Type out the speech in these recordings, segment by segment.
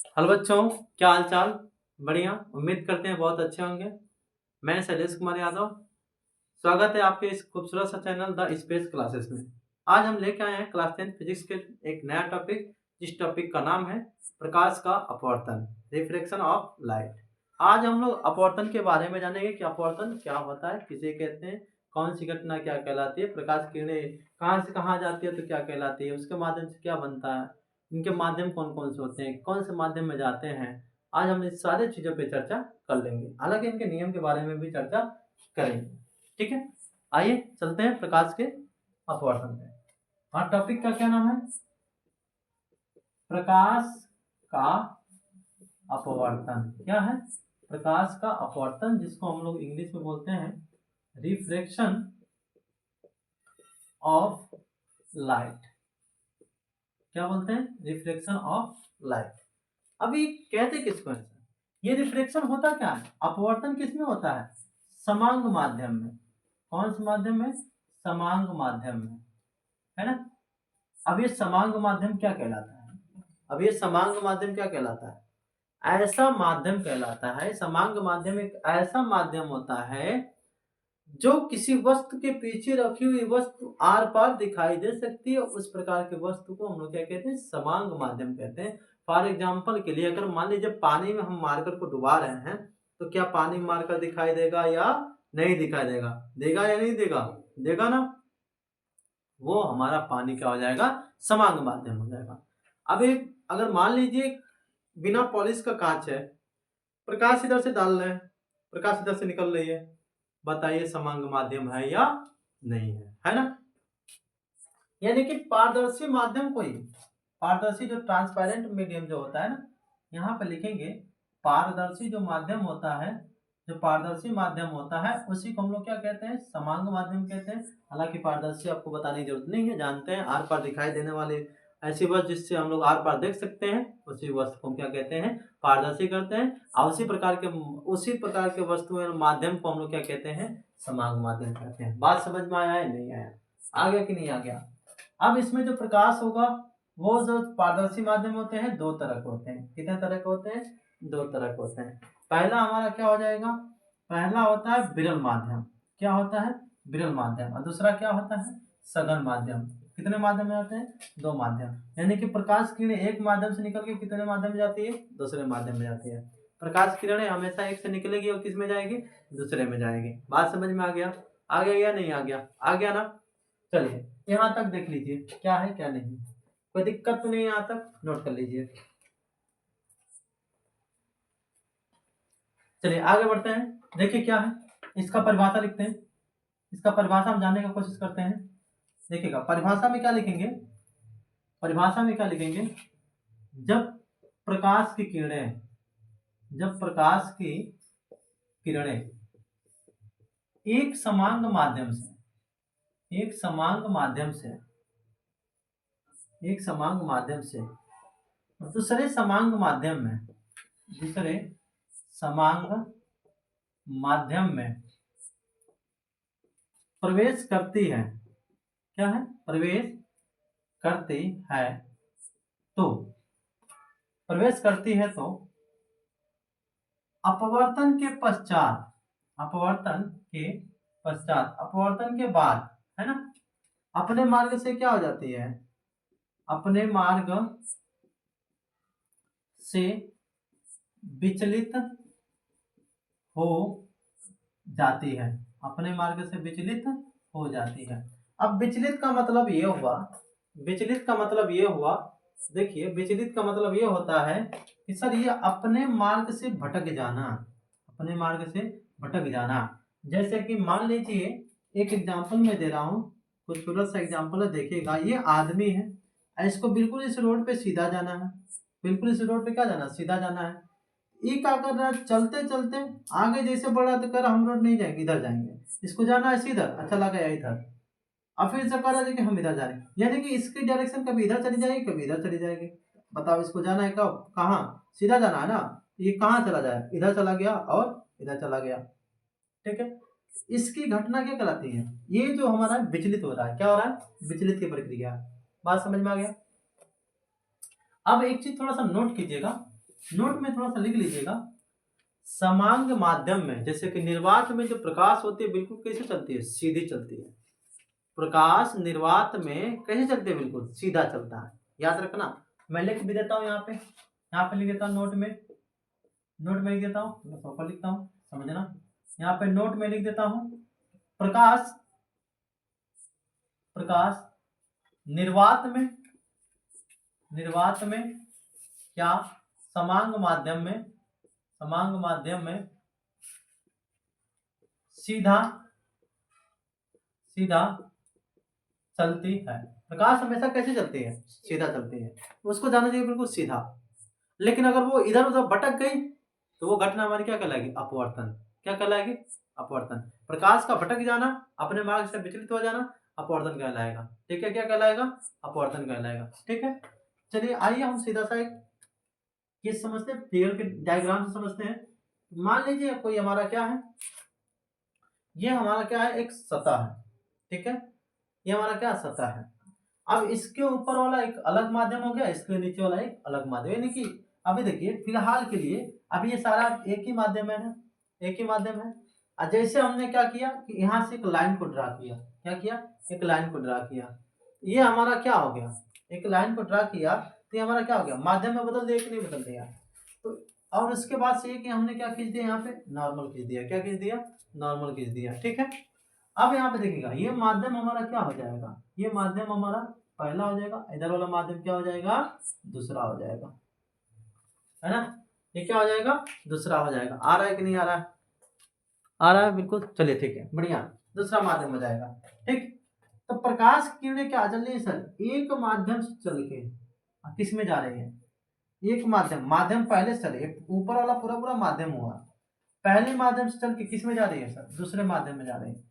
Hello बच्चों, क्या हाल चाल। बढ़िया, उम्मीद करते हैं बहुत अच्छे होंगे। मैं शैलेश कुमार यादव, स्वागत है आपके इस खूबसूरत सा चैनल द स्पेस क्लासेस में। आज हम लेकर आए हैं क्लास 10 फिजिक्स के एक नया टॉपिक, जिस टॉपिक का नाम है प्रकाश का अपवर्तन, रिफ्रैक्शन ऑफ लाइट। आज हम लोग अपवर्तन के बारे में जानेंगे कि अपवर्तन क्या होता है, किसे कहते हैं, कौन सी घटना क्या कहलाती है, प्रकाश किरणें कहाँ से कहाँ जाती है तो क्या कहलाती है, उसके माध्यम से क्या बनता है, इनके माध्यम कौन कौन से होते हैं, कौन से माध्यम में जाते हैं। आज हम इस सारे चीज़ों पे चर्चा कर लेंगे, हालांकि इनके नियम के बारे में भी चर्चा करेंगे। ठीक है, आइए चलते हैं प्रकाश के अपवर्तन पे। हाँ, टॉपिक का क्या नाम है? प्रकाश का अपवर्तन। क्या है? प्रकाश का अपवर्तन, जिसको हम लोग इंग्लिश में बोलते हैं रिफ्रैक्शन ऑफ लाइट। क्या बोलते हैं? Reflection of light. अभी कहते किसको है? ये रिफ्लेक्शन होता क्या है? अपवर्तन किस में होता है? समांग माध्यम में। कौन से माध्यम में? समांग माध्यम में, है ना। अब ये समांग माध्यम क्या कहलाता है? अब ये समांग माध्यम क्या कहलाता है? ऐसा माध्यम कहलाता है, समांग माध्यम एक ऐसा माध्यम होता है जो किसी वस्तु के पीछे रखी हुई वस्तु आर पार दिखाई दे सकती है। उस प्रकार के वस्तु को हम लोग क्या कहते हैं? समांग माध्यम कहते हैं। फॉर एग्जाम्पल के लिए, अगर मान लीजिए पानी में हम मार्कर को डुबा रहे हैं, तो क्या पानी में मार्कर दिखाई देगा या नहीं दिखाई देगा? देगा या नहीं देगा? देगा ना। वो हमारा पानी क्या हो जाएगा? समांग माध्यम हो जाएगा। अब एक अगर मान लीजिए बिना पॉलिश का कांच है, प्रकाश इधर से डाल रहे हैं, प्रकाश इधर से निकल रही है, बताइए समांग माध्यम है या नहीं है ना। यानी कि पारदर्शी माध्यम को ही, पारदर्शी जो ट्रांसपेरेंट मीडियम जो होता है ना, यहाँ पे लिखेंगे पारदर्शी जो माध्यम होता है, जो पारदर्शी माध्यम होता है उसी को हम लोग क्या कहते हैं? समांग माध्यम कहते हैं। हालांकि पारदर्शी आपको बताने की जरूरत नहीं है, जानते हैं आर पार दिखाई देने वाले ऐसी वस्तु जिससे हम लोग आर पार देख सकते हैं, उसी वस्तु को हम क्या कहते हैं? पारदर्शी करते हैं। और उसी प्रकार के वस्तु माध्यम को हम लोग क्या कहते हैं? समांग माध्यम कहते हैं। बात समझ में आया है नहीं आया? आ गया कि नहीं आ गया? अब इसमें जो प्रकाश होगा, वो जो पारदर्शी माध्यम होते हैं दो तरह के होते हैं। कितने तरह के होते हैं? दो तरह के होते हैं। पहला हमारा क्या हो जाएगा? पहला होता है विरल माध्यम। क्या होता है? विरल माध्यम। और दूसरा क्या होता है? सघन माध्यम। कितने माध्यम में आते हैं? दो माध्यम। यानी कि प्रकाश किरणें एक माध्यम से निकल के कितने माध्यम में जाती है? दूसरे माध्यम में जाती है। प्रकाश किरणें हमेशा एक से निकलेगी और किस में जाएगी? दूसरे में जाएगी। बात समझ में आ गया? आ गया या नहीं आ गया? आ गया ना। चलिए यहाँ तक देख लीजिए क्या है क्या नहीं, कोई दिक्कत तो नहीं। यहाँ तक नोट कर लीजिए। चलिए आगे बढ़ते हैं। देखिए क्या है, इसका परिभाषा लिखते हैं। इसका परिभाषा हम जानने की कोशिश करते हैं। देखिएगा परिभाषा में क्या लिखेंगे? परिभाषा में क्या लिखेंगे? जब प्रकाश की किरणें, जब प्रकाश की किरणें एक समांग माध्यम से, एक समांग माध्यम से, एक समांग माध्यम से दूसरे समांग माध्यम में, दूसरे समांग माध्यम में प्रवेश करती है। क्या है? प्रवेश करती है। तो प्रवेश करती है तो अपवर्तन के पश्चात, अपवर्तन के पश्चात, अपवर्तन के बाद, है ना, अपने मार्ग से क्या हो जाती है? अपने मार्ग से विचलित हो जाती है। अपने मार्ग से विचलित हो जाती है। अब विचलित का मतलब ये हुआ, विचलित का मतलब ये हुआ, देखिए विचलित का मतलब ये होता है कि सर ये अपने मार्ग से भटक जाना, अपने मार्ग से भटक जाना। जैसे कि मान लीजिए एक एग्जांपल मैं दे रहा हूँ, खूबसूरत सा एग्जांपल है, देखिएगा ये आदमी है, इसको बिल्कुल इस रोड पे सीधा जाना है, बिल्कुल इस रोड पे क्या जाना? सीधा जाना है। ये क्या कर रहा है? चलते चलते आगे जैसे बढ़ा तो कर हम रोड नहीं जाएंगे, इधर जाएंगे, इसको जाना है सीधा, अच्छा लगा या इधर। अब फिर से कह रहा है कि हम इधर जा रहे हैं, यानी कि इसकी डायरेक्शन कभी इधर चली जाएगी कभी इधर चली जाएगी। बताओ इसको जाना है कब? कहाँ? सीधा जाना है ना। ये कहाँ चला जाए? इधर चला गया और इधर चला गया। ठीक है, इसकी घटना क्या कहलाती है? ये जो हमारा विचलित हो रहा है, क्या हो रहा है? विचलित की प्रक्रिया। बात समझ में आ गया? अब एक चीज थोड़ा सा नोट कीजिएगा, नोट में थोड़ा सा लिख लीजिएगा। समांग माध्यम में, जैसे कि निर्वात में जो प्रकाश होती है बिल्कुल कैसे चलती है, सीधी चलती है। प्रकाश निर्वात में कैसे चलती है, बिल्कुल सीधा चलता है, याद रखना। मैं लिख भी देता हूँ यहाँ पे लिख देता हूँ नोट में लिख देता हूँ, मैं प्रॉपर लिखता हूँ, समझना। यहाँ पे नोट में लिख देता हूँ, प्रकाश निर्वात में क्या समांग माध्यम में सीधा चलती है। प्रकाश हमेशा कैसे चलती है, सीधा चलती है, उसको जाना चाहिए बिल्कुल सीधा। लेकिन अगर वो इधर उधर भटक गई तो वो घटना हमारी क्या कहलाएगी, अपवर्तन। क्या कहलाएगी, अपवर्तन। प्रकाश का भटक जाना, अपने मार्ग से विचलित हो जाना, अपवर्तन कहलाएगा। ठीक है, क्या कहलाएगा, अपवर्तन कहलाएगा। ठीक है, चलिए आइए हम सीधा सा एक केस समझते हैं, फिगर के डायग्राम से समझते हैं। मान लीजिए कोई हमारा क्या है, ये हमारा क्या है, एक सतह है। ठीक है, ये हमारा क्या सतह है। अब इसके ऊपर वाला एक अलग माध्यम हो गया, इसके नीचे वाला एक अलग माध्यम, यानी कि अभी देखिए फिलहाल के लिए अभी ये सारा एक ही माध्यम है ना, एक ही माध्यम है। और जैसे हमने क्या किया कि यहाँ से एक लाइन को ड्रा किया, क्या किया, एक लाइन को ड्रा किया, ये हमारा क्या हो गया, एक लाइन को ड्रा किया तो ये हमारा क्या हो गया, माध्यम में बदल दिया कि नहीं बदल दिया। तो और उसके बाद से कि हमने क्या खींच दिया, यहाँ पे नॉर्मल खींच दिया, क्या खींच दिया, नॉर्मल खींच दिया। ठीक है, अब यहाँ पे देखिएगा ये माध्यम हमारा क्या हो जाएगा, ये माध्यम हमारा पहला हो जाएगा, इधर वाला माध्यम क्या हो जाएगा, दूसरा हो जाएगा, है ना। ये क्या हो जाएगा, दूसरा हो जाएगा। आ रहा है कि नहीं आ रहा है, आ रहा है बिल्कुल। चलिए ठीक है, बढ़िया, दूसरा माध्यम हो जाएगा। ठीक, तो प्रकाश की किरणें क्या चल रही है सर, एक माध्यम से चल के किस में जा रही है, एक माध्यम पहले से चले, ऊपर वाला पूरा पूरा माध्यम हुआ, पहले माध्यम से चल के किस में जा रही है सर, दूसरे माध्यम में जा रही है।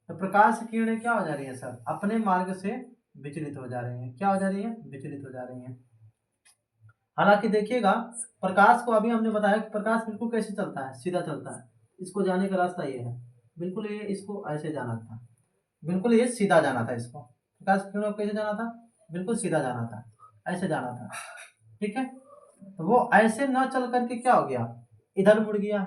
तो प्रकाश की किरणें क्या हो जा रही है सर, अपने मार्ग से विचलित हो जा रही हैं। क्या हो जा रही है, विचलित हो जा रही हैं। हालांकि देखिएगा प्रकाश को अभी हमने बताया कि प्रकाश बिल्कुल कैसे चलता है, सीधा चलता है। इसको जाने का रास्ता ये है, बिल्कुल ये इसको ऐसे जाना था, बिल्कुल ये सीधा जाना था। इसको प्रकाश की किरणों को कैसे जाना था, बिल्कुल सीधा जाना था, ऐसे जाना था। ठीक है, तो वो ऐसे न चल करके क्या हो गया, इधर मुड़ गया।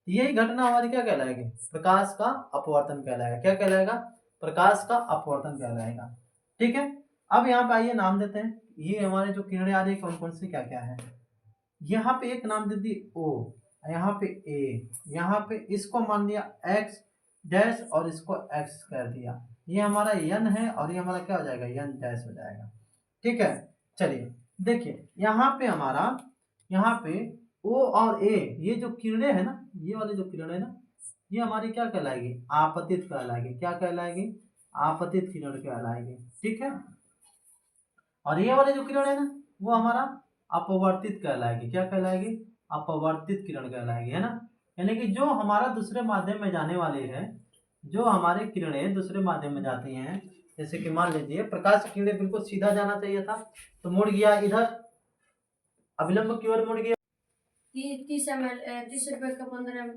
यही घटना हमारी क्या कहलाएगी, प्रकाश का अपवर्तन कहलाएगा। क्या कहलाएगा, प्रकाश का अपवर्तन कहलाएगा। ठीक है, अब यहाँ पे आइए नाम देते हैं, ये हमारे जो किरणें आ रही है कौन कौन सी क्या क्या है। यहाँ पे एक नाम दे दी O, यहाँ पे A, यहाँ पे इसको मान दिया X डैश और इसको X कर दिया। ये हमारा N है और ये हमारा क्या हो जाएगा, N डैश हो जाएगा। ठीक है, चलिए देखिए यहाँ पे हमारा, यहाँ पे O और A ये जो किरणें है ना, ये वाली जो किरणें है ना, ये हमारी क्या कहलाएगी, आपतित कहलाएगी। क्या कहलाएगी, आपतित किरण कहलाएगी। ठीक है, और ये वाली जो किरण है ना, वो हमारा अपवर्तित कहलाएगी। क्या कहलाएगी, अपवर्तित किरण कहलाएगी, है ना। यानी कि जो हमारा दूसरे माध्यम में जाने वाली है, जो हमारी किरणें दूसरे माध्यम में जाती हैं, जैसे कि मान लीजिए प्रकाश की किरणें बिल्कुल सीधा जाना चाहिए था तो मुड़ गया इधर, अभिलंब की ओर मुड़ गया। 30 रुपए का 15,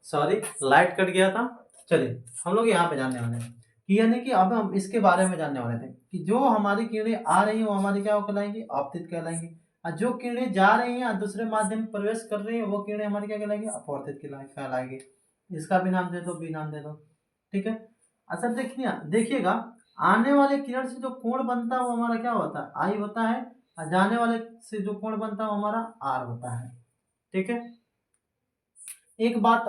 सॉरी लाइट कट गया था। चलिए हम लोग यहाँ पे जानने वाले हैं कि यानी कि अब हम इसके बारे में जानने वाले थे कि जो हमारी किरणें आ रही हैं वो हमारी क्या कहलाएंगी, आपतित कहलाएंगी। और जो किरणें जा रही हैं दूसरे माध्यम में प्रवेश कर रही हैं वो किरणें हमारी क्या कहलाएंगी, अपवर्तित कहलाएंगी। इसका भी नाम दे दो, भी नाम दे दो। ठीक है, अच्छा देखिएगा आने वाले किरण से जो कोण बनता है वो हमारा क्या होता है, आई होता है, और जाने वाले से जो कोण बनता है वो हमारा आर होता है। ठीक है, एक बात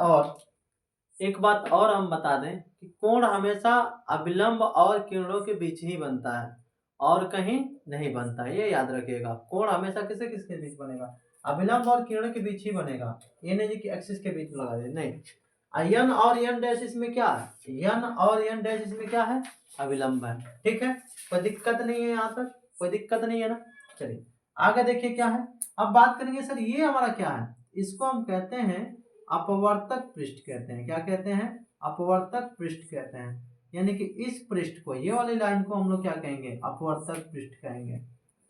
और हम बता दें कि कोण हमेशा अभिलंब और किरणों के बीच ही बनता है और कहीं नहीं बनता है। ये याद रखिएगा, कोण हमेशा किसके किसके बीच बनेगा, अभिलंब और किरणों के बीच ही बनेगा। ये नहीं कि एक्सिस के बीच लगा दे, नहीं। यन और यन डैश इसमें क्या है, यन और यन डैश इसमें क्या है, अभिलंब है। ठीक है, कोई दिक्कत नहीं है, यहाँ तक कोई दिक्कत नहीं है ना। चलिए आगे देखिए क्या है। अब बात करेंगे सर ये हमारा क्या है, इसको हम कहते हैं अपवर्तक पृष्ठ कहते हैं। क्या कहते हैं, अपवर्तक पृष्ठ कहते हैं। यानी कि इस पृष्ठ को, ये वाली लाइन को हम लोग क्या कहेंगे, अपवर्तक पृष्ठ कहेंगे।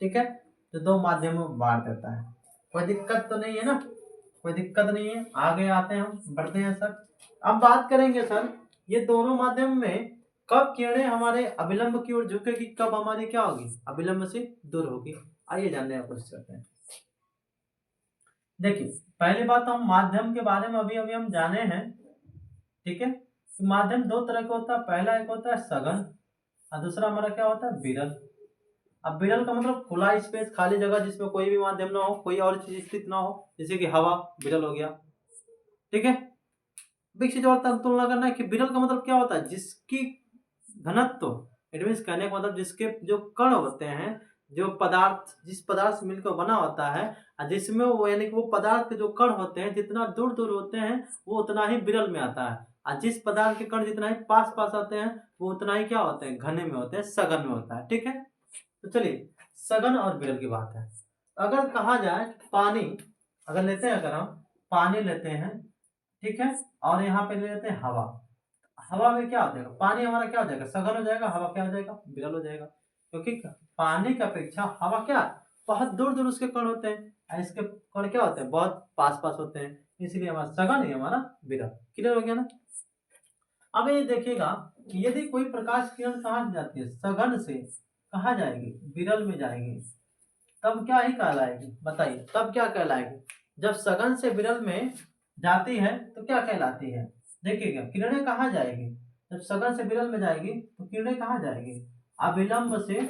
ठीक है, तो दो माध्यमों में बांट देता है, कोई दिक्कत तो नहीं है ना, कोई दिक्कत नहीं है। आगे आते हैं, हम बढ़ते हैं सर। अब बात करेंगे सर ये दोनों माध्यम में कब किरणें हमारे अभिलंब की ओर झुकेगी, कब हमारी क्या होगी, अभिलंब से दूर होगी। आइए जानने की कोशिश करते हैं। देखिए पहली बात हम माध्यम के बारे में अभी अभी हम जाने हैं, ठीक है। तो माध्यम दो तरह का होता है, पहला एक होता है सघन और दूसरा हमारा क्या होता है, विरल। अब विरल का मतलब खुला स्पेस, खाली जगह जिसमें कोई भी माध्यम ना हो, कोई और चीज स्थित ना हो, जैसे कि हवा, विरल हो गया, ठीक है। एक चीज और तुलना करना है कि विरल का मतलब क्या होता है, जिसकी घनत्व, इट मीन कहने का मतलब जिसके जो कण होते हैं, जो पदार्थ जिस पदार्थ से मिलकर बना होता है, और जिसमें वो यानी कि वो पदार्थ के जो कण होते हैं जितना दूर दूर होते हैं वो उतना ही विरल में आता है, और जिस पदार्थ के कण जितना ही पास पास आते हैं वो उतना ही क्या होते हैं, घने में होते हैं, सघन में होता है, ठीक है। तो चलिए सघन और विरल की बात है। अगर कहा जाए पानी, अगर लेते हैं, अगर हम पानी लेते हैं, ठीक है, और यहाँ पे ले लेते हैं हवा, हवा में क्या हो जाएगा, पानी हमारा क्या हो जाएगा, सघन हो जाएगा, हवा क्या हो जाएगा, विरल हो जाएगा, क्योंकि पानी की अपेक्षा हवा क्या, बहुत दूर दूर उसके कण होते हैं, और इसके कण क्या होते हैं, बहुत पास पास होते हैं, इसलिए हमारा सघन है, हमारा विरल। क्लियर हो गया ना। अब ये देखिएगा कि यदि कोई प्रकाश किरण कहाँ से जाती है, सघन से कहाँ जाएगी, विरल में जाएगी, तब क्या ही कहलाएगी, बताइए तब क्या कहलाएगी, जब सघन से विरल में जाती है तो क्या कहलाती है। देखिएगा किरणें कहाँ जाएगी, जब सघन से विरल में जाएगी तो किरणें कहाँ जाएगी, अविलंब से,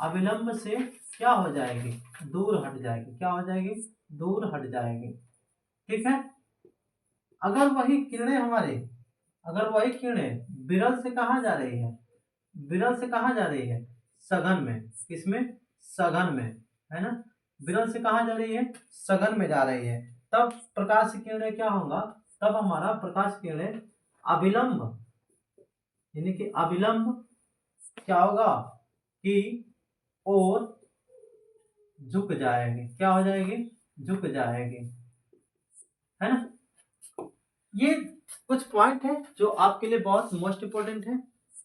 अविलंब से क्या हो जाएगी, दूर हट जाएगी, क्या हो जाएगी, दूर हट जाएगी, ठीक है। अगर वही किरणें हमारे, अगर वही किरणें विरल से कहाँ जा रही है, विरल से कहाँ जा रही है, सघन में, किसमें, सघन में, है ना, विरल से कहाँ जा रही है, सघन में जा रही है, तब प्रकाश की किरणें क्या होगा, तब हमारा प्रकाश की किरणें अविलंब, यानी कि अविलंब क्या होगा कि और झुक जाएगी, क्या हो जाएगी, झुक जाएगी, है ना। ये कुछ पॉइंट है जो आपके लिए बहुत मोस्ट इंपोर्टेंट है,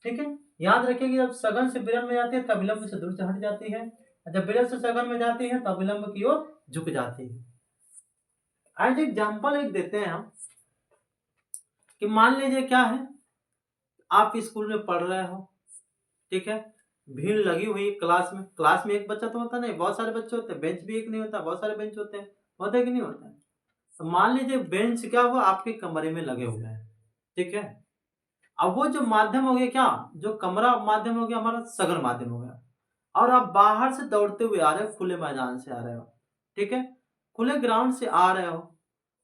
ठीक है। याद रखिए कि जब सघन से विरल में जाती है तब विलंब से दूर से हट जाती है, और जब विरल से सघन में जाती है तब विलंब की ओर झुक जाती है। एज एग्जाम्पल एक देते हैं हम कि मान लीजिए क्या है, आप स्कूल में पढ़ रहे हो, ठीक है, भीड़ लगी हुई क्लास में, क्लास में एक बच्चा तो होता नहीं, बहुत सारे बच्चे होते हैं, बेंच भी एक नहीं होता, बहुत सारे बेंच होते हैं, होता है कि नहीं होता है। तो मान लीजिए बेंच क्या हुआ, आपके कमरे में लगे हुए हैं, ठीक है। अब वो जो माध्यम हो गया क्या, जो कमरा माध्यम हो गया हमारा सघन माध्यम हो गया, और आप बाहर से दौड़ते हुए आ रहे हो, खुले मैदान से आ रहे हो, ठीक है, खुले ग्राउंड से आ रहे हो,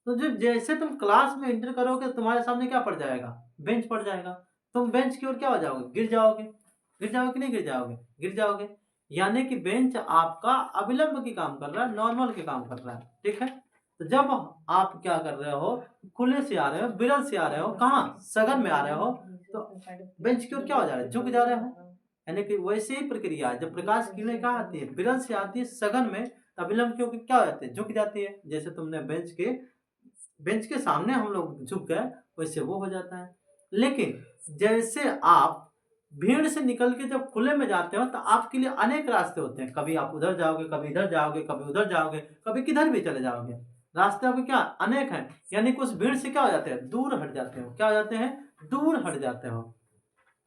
तो जब जैसे तुम क्लास में एंटर करोगे तुम्हारे सामने क्या पड़ जाएगा, बेंच पड़ जाएगा, तुम बेंच की ओर क्या हो जाओगे, गिर जाओगे, गिर जाओगे कि नहीं गिर जाओगे, गिर जाओगे, यानी कि बेंच आपका अविलंब की काम कर रहा है, नॉर्मल के काम कर रहा है, ठीक है। तो जब आप क्या कर रहे हो, खुले से आ रहे हो, विरल से आ रहे हो, कहाँ, सघन में आ रहे हो, तो बेंच की ओर क्या हो जा रहा है, झुक जा रहे हो, यानी कि वैसे ही प्रक्रिया है, जब प्रकाश किरणें कहाँ आती है, विरल से आती है सघन में, अविलंब की ओर क्या हो जाती है, झुक जाती है, जैसे तुमने बेंच के सामने हम लोग झुक गए वैसे वो हो जाता है। लेकिन जैसे आप भीड़ से निकल के जब खुले में जाते हो तो आपके लिए अनेक रास्ते होते हैं, कभी आप उधर जाओगे, कभी इधर जाओगे, कभी उधर जाओगे, कभी किधर भी चले जाओगे, रास्ते आपके क्या अनेक हैं, यानी कि उस भीड़ से क्या हो जाते हैं, दूर हट जाते हो, क्या हो जाते हैं, दूर हट जाते हो।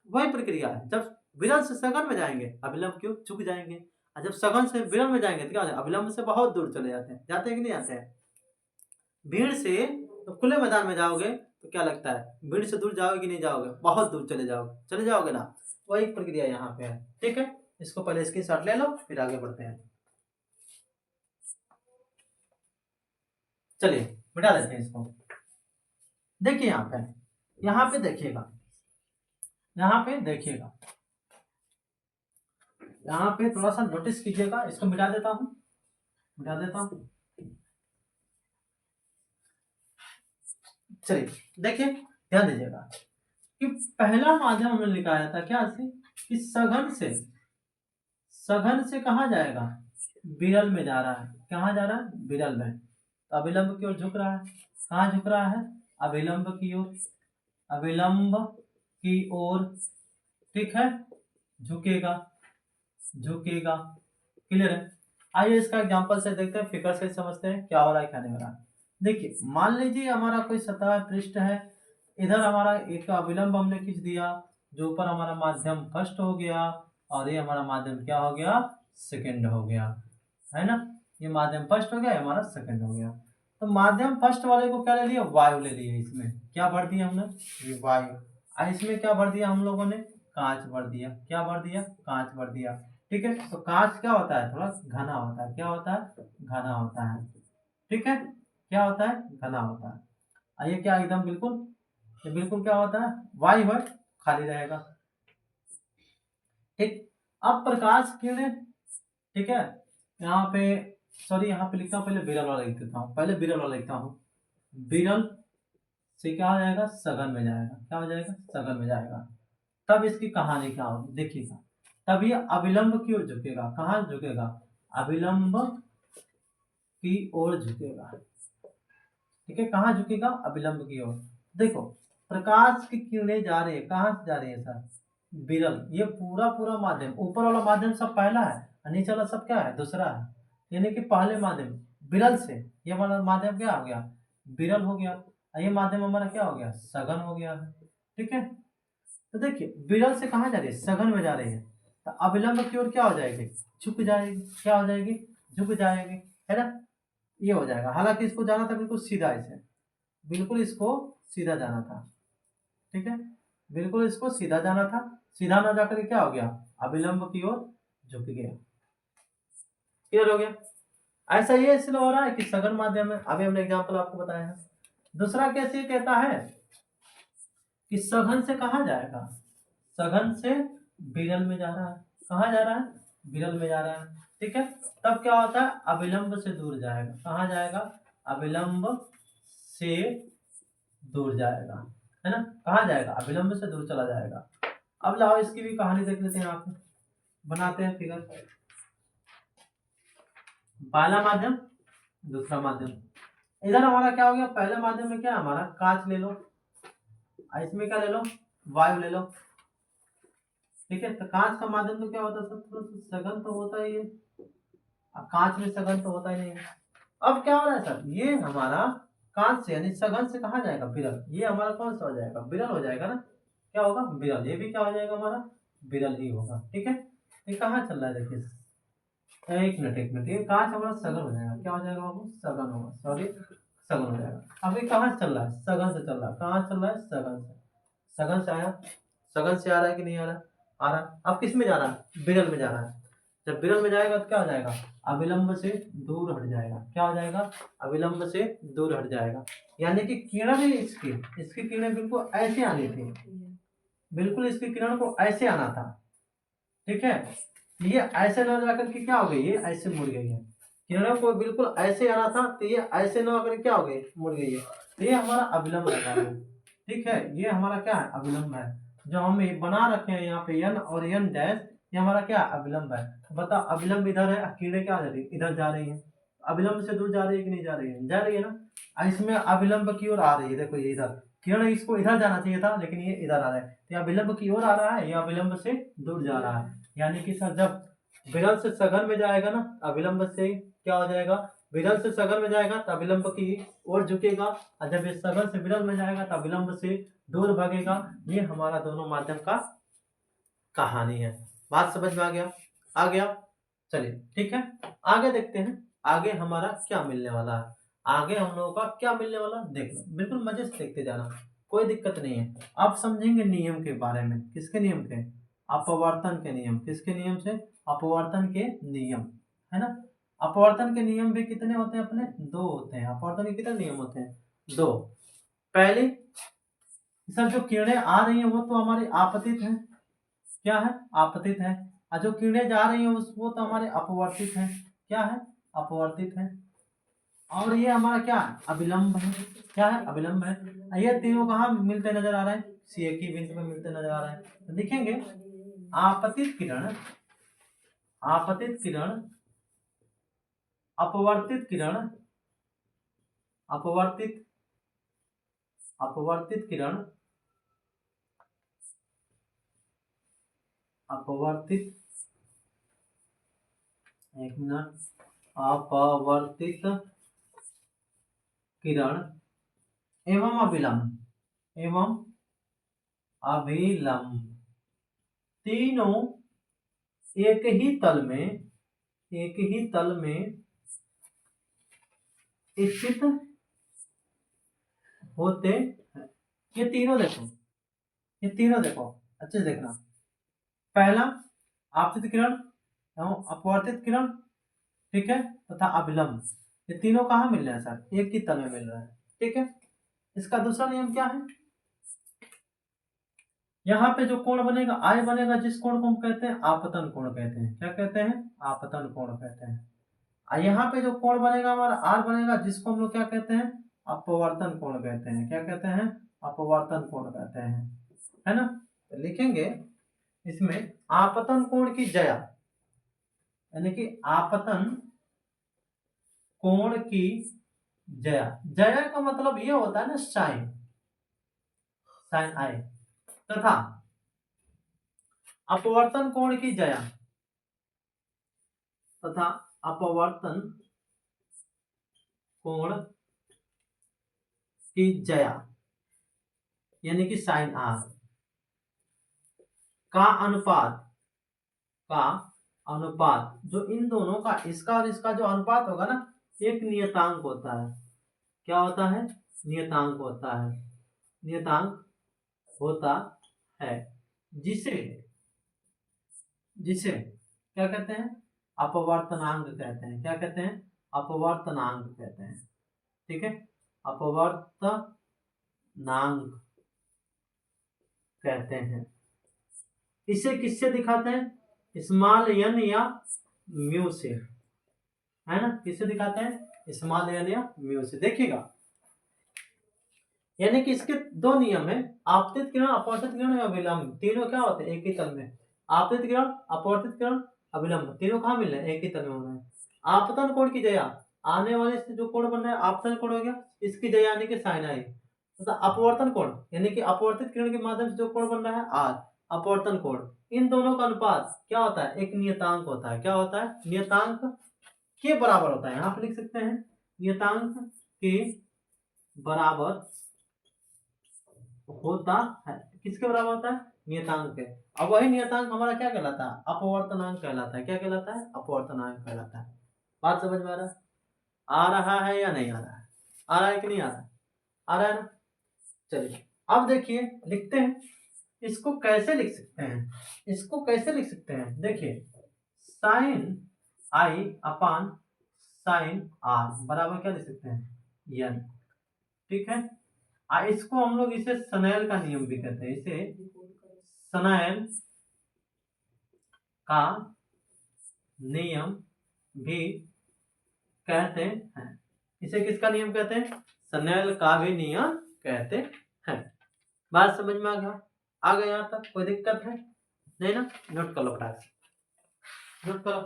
वही प्रक्रिया है, जब विरल से सघन में जाएंगे अविलंब क्यों झुक जाएंगे, और जब सघन से विरल में जाएंगे तो क्या हो जाएगा, अविलंब से बहुत दूर चले जाते हैं कि नहीं जाते हैं। भीड़ से तो खुले मैदान में जाओगे तो क्या लगता है, भीड़ से दूर जाओगे कि नहीं जाओगे, बहुत दूर चले जाओगे ना, वही प्रक्रिया यहाँ पे है, ठीक है। इसको पहले स्क्रीनशॉट ले लो फिर आगे बढ़ते हैं। चलिए मिटा देते हैं इसको। देखिए यहाँ पे देखिएगा, यहाँ पे देखिएगा, यहाँ पे थोड़ा सा नोटिस कीजिएगा, इसको मिटा देता हूँ, मिटा देता हूँ। चलिए देखिए ध्यान दीजिएगा कि पहला माध्यम हमने लिखाया था क्या से, कि सघन से कहाँ जाएगा, विरल में जा रहा है, कहाँ जा रहा है, विरल में, तो अविलंब की ओर झुक रहा है, कहाँ झुक रहा है, अविलंब की ओर, अविलंब की ओर, ठीक है, झुकेगा, झुकेगा, क्लियर है। आइए इसका एग्जांपल से देखते हैं, फिगर से समझते हैं क्या हो रहा है क्या नहीं हो रहा है। देखिए मान लीजिए हमारा कोई सतह पृष्ठ है, इधर हमारा एक अविलंब हमने खींच दिया, जो ऊपर हमारा माध्यम फर्स्ट हो गया और ये हमारा माध्यम क्या हो गया, सेकंड हो गया, है ना, ये माध्यम फर्स्ट हो गया, ये हमारा सेकंड हो गया। तो माध्यम फर्स्ट वाले को क्या ले लिया, वायु ले लिया। इसमें क्या भर दिया हमने, ये वायु। और इसमें क्या भर दिया हम लोगों ने, कांच भर दिया। क्या भर दिया, कांच भर दिया। ठीक है, तो कांच क्या होता है, थोड़ा घना होता है। क्या होता है, घना होता है। ठीक है, क्या होता है, घना होता है। और ये क्या एकदम बिल्कुल, ये बिल्कुल क्या होता है, वायु है, खाली रहेगा। ठीक, अब प्रकाश किरणें, ठीक है, यहाँ पे सॉरी यहाँ पे लिखता हूँ, पहले विरल वाला लिख देता हूँ, पहले विरल वाला लिखता हूँ। विरल से क्या हो जाएगा, सघन में जाएगा। क्या हो जाएगा, सघन में जाएगा। तब इसकी कहानी क्या होगी देखिएगा, तब ये अविलंब की ओर झुकेगा। कहाँ झुकेगा, अविलंब की ओर झुकेगा। ठीक है, कहाँ झुकेगा, अविलंब की ओर। देखो प्रकाश की किरणें जा रही है, कहाँ से जा रही है सर, विरल। ये पूरा पूरा माध्यम, ऊपर वाला माध्यम सब पहला है और नीचे वाला सब क्या है, दूसरा है। यानी कि पहले माध्यम विरल से ये वाला माध्यम क्या हो गया, विरल हो गया। और ये माध्यम हमारा क्या हो गया, सघन हो गया। ठीक है, तो देखिए विरल से कहाँ जा रही है, सघन में जा रही है। तो अविलंब की ओर क्या हो जाएगी, झुक जाएगी। क्या हो जाएगी, झुक जाएगी, है ना। ये हो जाएगा। हालांकि इसको जाना था बिल्कुल सीधा, ऐसे बिल्कुल इसको सीधा जाना था। ठीक है, बिल्कुल इसको सीधा जाना था। सीधा ना जाकर के क्या हो गया, अविलंब की ओर झुक गया। क्लियर हो गया। ऐसा ये इसलिए हो रहा है कि सघन माध्यम है। अभी हमने एग्जाम्पल आपको बताया है। दूसरा केस ये कहता है कि सघन से कहाँ जाएगा, सघन से विरल में जा रहा है। कहाँ जा रहा है, विरल में जा रहा है। ठीक है, तब क्या होता है, अविलंब से दूर जाएगा। कहाँ जाएगा, अविलंब से दूर जाएगा, है ना। कहाँ जाएगा, अविलंब से दूर चला जाएगा। अब लाओ इसकी भी कहानी देख लेते हैं, आप बनाते हैं फिगर। पहला माध्यम, दूसरा माध्यम। इधर हमारा क्या हो गया, पहले माध्यम में क्या हमारा कांच ले लो, इसमें क्या ले लो, वायु ले लो। ठीक है, तो कांच का माध्यम तो क्या होता है, सब थोड़ा सघन तो होता ही है। अब कांच में सघन तो होता ही नहीं है। अब क्या हो रहा है सर, ये हमारा कांच से यानी सघन से कहाँ जाएगा, विरल। ये हमारा कौन सा हो जाएगा, विरल हो जाएगा ना। क्या होगा, विरल। ये भी क्या हो जाएगा हमारा, विरल ही होगा। ठीक है, ये कहाँ चल रहा है देखिए, एक मिनट एक मिनट, ये कांच हमारा सघन हो जाएगा। क्या हो जाएगा बाबू, सघन होगा, सॉरी सघन हो जाएगा। अब ये कहाँ चल रहा है, सघन से चल रहा है। कहाँ चल रहा है, सघन से। सघन से आया, सघन से आ रहा है कि नहीं आ रहा है, आ रहा है। अब किस में जा रहा है, विरल में जा रहा है। जब विरल में जाएगा तो क्या हो जाएगा, अविलंब से दूर हट जाएगा। क्या हो जाएगा, अविलंब से दूर हट जाएगा। यानी कि किरण है इसकी किरणें बिल्कुल ऐसे आनी थी, बिल्कुल इसकी किरण को ऐसे आना था। ठीक है, ये ऐसे ना जाकर के क्या हो गई, ये ऐसे मुड़ गई है। किरणों को बिल्कुल ऐसे आना था, तो ये ऐसे ना होकर क्या हो गई, मुड़ गई है। तो ये हमारा अविलंब है। ठीक है, ये हमारा क्या है, अविलंब है। जो हम ये बना रखे हैं यहाँ पे एन और एन डैश, ये हमारा क्या है, अविलंब है। बता, अविलंब इधर है, किरणें क्या जा रही है, इधर जा रही है। अविलंब से दूर जा रही है कि नहीं जा रही है, जा रही है ना। इसमें अविलंब की ओर आ रही है। देखो ये इधर किरण, इसको इधर जाना चाहिए था लेकिन ये इधर आ रहा है। तो यह विलंब की ओर आ रहा है, या विलंब से दूर जा रहा है। यानी कि सर जब विरल से सघन में जाएगा ना, अविलंब से क्या हो जाएगा, विरल से सघन में जाएगा तो अविलंब की ओर झुकेगा। और जब ये सघन से विरल में जाएगा तो अविलंब से दूर भागेगा। ये हमारा दोनों माध्यम का कहानी है। बात समझ में आ गया, आ गया। चलिए ठीक है, आगे देखते हैं आगे हमारा क्या मिलने वाला है। आगे हम लोगों का क्या मिलने वाला, देख लो, बिल्कुल मजे से देखते जाना, कोई दिक्कत नहीं है। आप समझेंगे नियम के बारे में, किसके नियम के, अपवर्तन के नियम। किसके नियम से, अपवर्तन के नियम, है ना। अपवर्तन के नियम भी कितने होते हैं अपने, दो होते हैं। अपवर्तन के कितने नियम होते हैं, दो। पहले सर जो किरणें आ रही हैं वो तो हमारी आपतित है, क्या है, आपतित है। और जो किरणें जा रही हैं वो तो हमारे अपवर्तित है, क्या है, अपवर्तित है। और ये हमारा क्या है, अविलंब है। क्या है, अविलंब है। ये तीनों कहाँ मिलते नजर आ रहे हैं, सी एक ही बिंदु में मिलते नजर आ रहे हैं। तो देखेंगे आपतित किरण, आपतित किरण, अपवर्तित किरण, अपवर्तित, अपवर्तित किरण, अपवर्तित, एक मिनट, अपवर्तित किरण एवं अविलंब, एवं अभिलंब, तीनों एक ही तल में, एक ही तल में स्थित होते हैं। ये तीनों देखो, ये तीनों देखो अच्छे से देखना। पहला आपतित किरण एवं अपवर्तित किरण, ठीक है, तथा अभिलंब, ये तीनों कहाँ मिल रहे हैं सर? एक ही तल में मिल रहा है, ठीक है। इसका दूसरा नियम क्या है? यहाँ पे जो कोण बनेगा आय बनेगा, जिस कोण को हम कहते हैं आपतन कोण कहते हैं। क्या कहते हैं? आपतन कोण कहते हैं। यहाँ पे जो कोण बनेगा हमारा आर बनेगा, जिसको हम लोग क्या कहते हैं? अपवर्तन कोण कहते हैं। क्या कहते हैं? अपवर्तन कोण कहते हैं, है ना। तो लिखेंगे इसमें आपतन कोण की जया, यानी कि आपतन कोण की जया। जया का मतलब ये होता है ना साइन, साइन आई, तथा अपवर्तन कोण की जया, तथा अपवर्तन कोण की जया यानी कि साइन आर का अनुपात, का अनुपात, जो इन दोनों का, इसका और इसका जो अनुपात होगा ना, एक नियतांक होता है। क्या होता है? नियतांक होता है, नियतांक होता है, जिसे जिसे क्या कहते हैं? अपवर्तनांक कहते हैं। क्या कहते हैं? अपवर्तनांक कहते हैं, ठीक है। अपवर्तनांक कहते हैं। इसे किससे दिखाते हैं? स्मॉल एन या म्यू से, है ना। किससे दिखाते हैं? स्मॉल एन या म्यू से। देखिएगा, यानी कि इसके दो नियम है, आपतित किरण, अपवर्तित किरण या अभिलंब, तीनों क्या होते हैं? एक ही तल में। आपतित किरण, अपवर्तित किरण, अभिलंब, तीनों कहाँ मिल रहे हैं? एक ही तल में होना है। आपतन कोण की जया, आने वाले से जो कोण बन रहा है आपतन कोण हो गया, इसकी जया यानी कि साइन आई, तथा अपवर्तन कोण यानी कि अपवर्तित किरण के माध्यम से जो कोण बन रहा है आर, अपवर्तन कोण, इन दोनों का अनुपात क्या होता है? एक नियतांक होता है। क्या होता है? नियतांक के बराबर होता है। यहाँ पे लिख सकते हैं नियतांक के बराबर होता है। किसके बराबर होता है? नियतांक के। अब वही नियतांक हमारा क्या कहलाता है? अपवर्तनांक कहलाता है। क्या कहलाता है? अपवर्तनांक कहलाता है। बात समझ में आ रहा है? आ रहा है या नहीं आ रहा है? आ रहा है कि नहीं आ रहा है? आ रहा है ना। चलिए अब देखिए, लिखते हैं इसको कैसे लिख सकते हैं। इसको कैसे लिख सकते हैं? देखिए, sine i upon sine r बराबर क्या लिख सकते हैं? यन, ठीक है। इसको हम लोग इसे स्नेल का नियम भी कहते हैं। इसे स्नेल का नियम भी कहते हैं। इसे किसका नियम कहते हैं? स्नेल का भी नियम कहते हैं। बात समझ में आ गया? आ गया यहाँ तक? कोई दिक्कत है? नहीं ना। नोट कर लो फटाक से, नोट करो।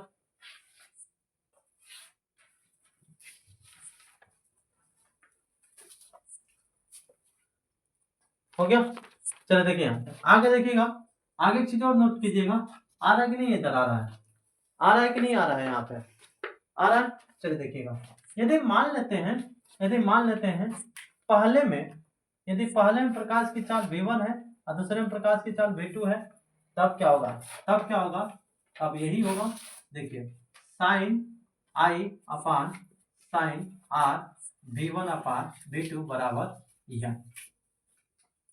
हो गया? चलो देखिए आगे, देखिएगा आगे एक चीज और नोट कीजिएगा। आ रहा है कि नहीं? इधर आ रहा है? आ रहा है कि नहीं आ रहा है? यहाँ पे आ रहा है। चलिए देखिएगा, यदि मान लेते हैं, यदि मान लेते हैं पहले में, यदि पहले में प्रकाश की चाल v1 है और दूसरे में प्रकाश की चाल v2 है, तब क्या होगा? तब क्या होगा? अब यही होगा। देखिए, sine i upon sine r v1 upon v2 बराबर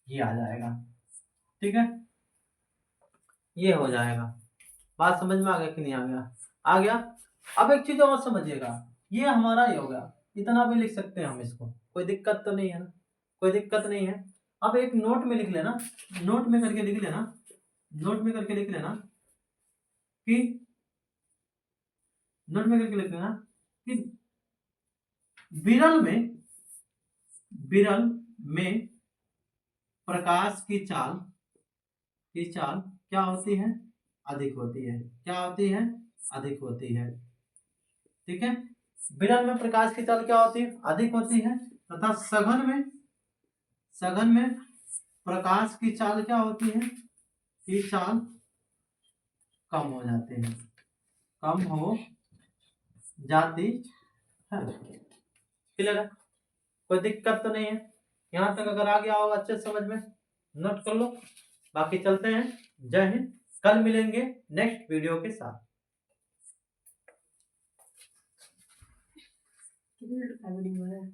ये आ जाएगा, ठीक है। ये हो जाएगा। बात समझ में आ गया कि नहीं आ गया? आ गया। अब एक चीज और समझिएगा, ये हमारा ही होगा, इतना भी लिख सकते हैं हम इसको, कोई दिक्कत तो नहीं है ना, कोई दिक्कत नहीं है। अब एक नोट में लिख लेना, नोट में करके लिख लेना, नोट में करके लिख लेना कि, नोट में करके लिख लेना कि विरल में, विरल में प्रकाश की चाल, की चाल क्या होती है? अधिक होती है। क्या होती है? अधिक होती है, ठीक है। विरल में प्रकाश की चाल क्या होती है? अधिक होती है, तथा सघन में, सघन में प्रकाश की चाल क्या होती है? की चाल कम हो जाती है, कम हो जाती है। क्लियर है? कोई दिक्कत तो नहीं है? यहाँ तक अगर आ गया होगा अच्छे समझ में, नोट कर लो। बाकी चलते हैं। जय हिंद। कल मिलेंगे नेक्स्ट वीडियो के साथ। कितने